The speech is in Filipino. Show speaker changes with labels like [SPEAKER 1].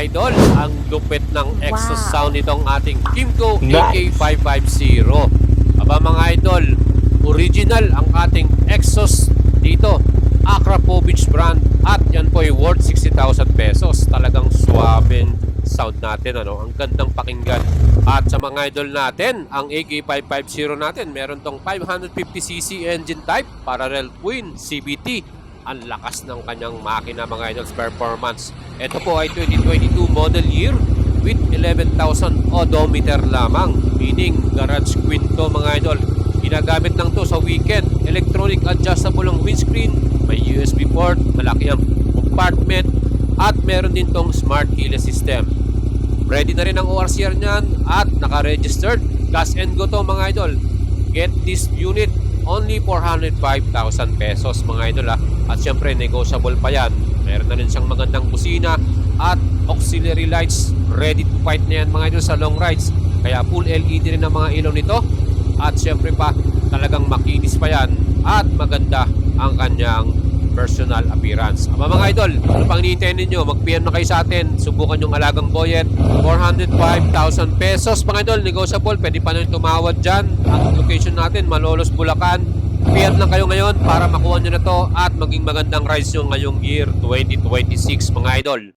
[SPEAKER 1] idol, ang lupit ng exhaust sound nitong ating Kymco
[SPEAKER 2] Nice.
[SPEAKER 1] AK550. Aba mga idol, original ang ating exhaust dito. Akrapovic brand at yan po ay worth 60,000 pesos. Talagang suwabing sound natin, ano? Ang gandang pakinggan. At sa mga idol natin, ang AK550 natin, meron tong 550cc engine type, parallel twin, CVT. Ang lakas ng kanyang makina mga idols performance. Ito po ay 2022 model year with 11,000 odometer lamang. Meaning garage queen to mga idol. Ginagamit lang to sa weekend. Electronic adjustable ang windscreen. May USB port, malaki ang compartment. At meron din tong smart keyless system. Ready na rin ang ORCR niyan at naka-registered. Gas and go to mga idol. Get this unit only 405,000 pesos mga idol ha. At syempre negotiable pa yan. Meron na rin siyang magandang busina at auxiliary lights. Ready to fight na yan mga idol sa long rides. Kaya full LED rin ang mga ilaw nito. At syempre pa talagang makinis pa yan. At maganda ang kanyang personal appearance. Aba mga idol, ano pang hinihintay ninyo? Mag-PM na kayo sa atin. Subukan yung alagang boyet. 405,000 pesos mga idol. Negotiable. Pwede pa nyo tumawad dyan. Ang location natin, Malolos, Bulacan. PM lang kayo ngayon para makuha nyo na to at maging magandang rides nyo ngayong year 2026 mga idol.